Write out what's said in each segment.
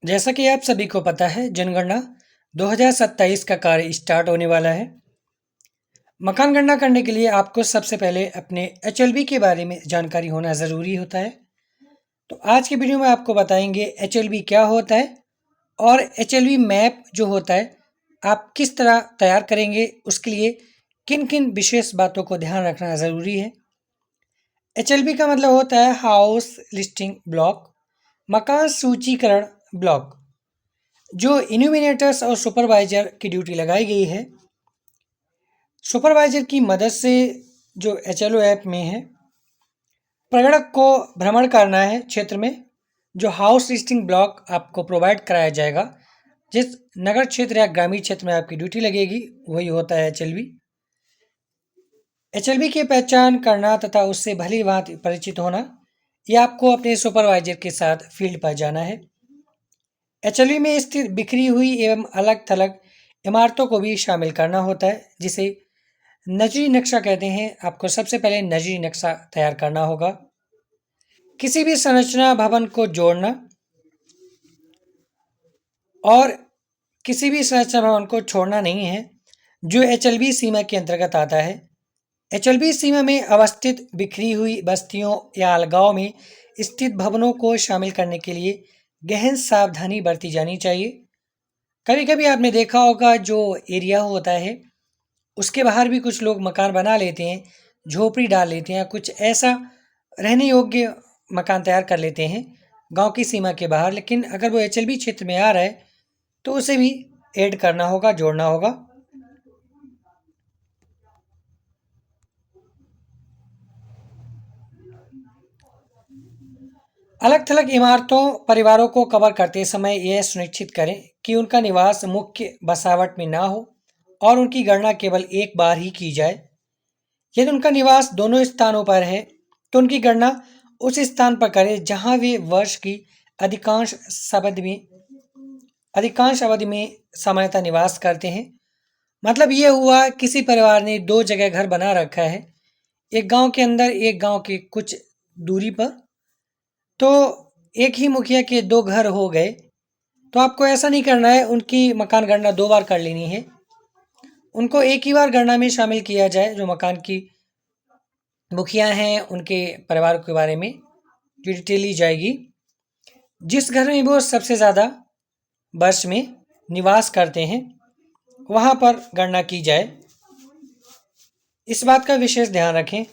जैसा कि आप सभी को पता है, जनगणना 2027 का कार्य स्टार्ट होने वाला है। मकान गणना करने के लिए आपको सबसे पहले अपने एचएलबी के बारे में जानकारी होना ज़रूरी होता है। तो आज की वीडियो में आपको बताएंगे एचएलबी क्या होता है और एचएलबी मैप जो होता है आप किस तरह तैयार करेंगे, उसके लिए किन किन विशेष बातों को ध्यान रखना ज़रूरी है। एचएलबी का मतलब होता है हाउस लिस्टिंग ब्लॉक, मकान सूचीकरण ब्लॉक। जो इन्यूमिनेटर्स और सुपरवाइजर की ड्यूटी लगाई गई है, सुपरवाइजर की मदद से जो एचएलओ ऐप में है, प्रगणक को भ्रमण करना है क्षेत्र में। जो हाउस लिस्टिंग ब्लॉक आपको प्रोवाइड कराया जाएगा, जिस नगर क्षेत्र या ग्रामीण क्षेत्र में आपकी ड्यूटी लगेगी, वही होता है एचएलबी। एचएलबी की पहचान करना तथा उससे भली भांति परिचित होना, ये आपको अपने सुपरवाइजर के साथ फील्ड पर जाना है। एचएलबी में स्थित बिखरी हुई एवं अलग थलग इमारतों को भी शामिल करना होता है, जिसे नजरी नक्शा कहते हैं। आपको सबसे पहले नजरी नक्शा तैयार करना होगा। किसी भी संरचना भवन को जोड़ना और किसी भी संरचना भवन को छोड़ना नहीं है, जो एचएलबी सीमा के अंतर्गत आता है। एचएलबी सीमा में अवस्थित बिखरी हुई बस्तियों या अलगाव में स्थित भवनों को शामिल करने के लिए गहन सावधानी बरती जानी चाहिए। कभी कभी आपने देखा होगा, जो एरिया होता है उसके बाहर भी कुछ लोग मकान बना लेते हैं, झोपड़ी डाल लेते हैं, कुछ ऐसा रहने योग्य मकान तैयार कर लेते हैं गांव की सीमा के बाहर। लेकिन अगर वो एचएलबी क्षेत्र में आ रहा है तो उसे भी ऐड करना होगा, जोड़ना होगा। अलग थलग इमारतों परिवारों को कवर करते समय यह सुनिश्चित करें कि उनका निवास मुख्य बसावट में ना हो और उनकी गणना केवल एक बार ही की जाए। यदि उनका निवास दोनों स्थानों पर है तो उनकी गणना उस स्थान पर करें जहां वे वर्ष की अधिकांश अधिकांश अवधि में सामान्यतः निवास करते हैं। मतलब ये हुआ, किसी परिवार ने दो जगह घर बना रखा है, एक गांव के अंदर, एक गांव के कुछ दूरी पर, तो एक ही मुखिया के दो घर हो गए। तो आपको ऐसा नहीं करना है, उनकी मकान गणना दो बार कर लेनी है। उनको एक ही बार गणना में शामिल किया जाए। जो मकान की मुखिया हैं उनके परिवार के बारे में जो डिटेल ली जाएगी, जिस घर में वो सबसे ज़्यादा वर्ष में निवास करते हैं, वहाँ पर गणना की जाए। इस बात का विशेष ध्यान रखें।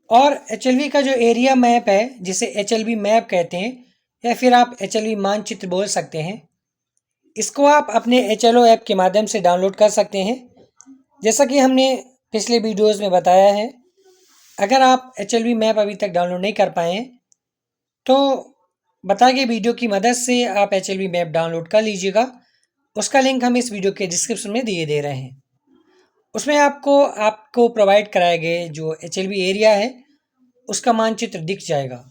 और एचएलवी का जो एरिया मैप है, जिसे एचएलवी मैप कहते हैं या फिर आप एचएलवी मानचित्र बोल सकते हैं, इसको आप अपने एचएलओ ऐप के माध्यम से डाउनलोड कर सकते हैं। जैसा कि हमने पिछले वीडियोस में बताया है, अगर आप एचएलवी मैप अभी तक डाउनलोड नहीं कर पाए हैं तो बताए गए वीडियो की मदद से आप एचएलवी मैप डाउनलोड कर लीजिएगा। उसका लिंक हम इस वीडियो के डिस्क्रिप्शन में दिए दे रहे हैं। उसमें आपको आपको प्रोवाइड कराए गए जो एचएलवी एरिया है उसका मानचित्र दिख जाएगा।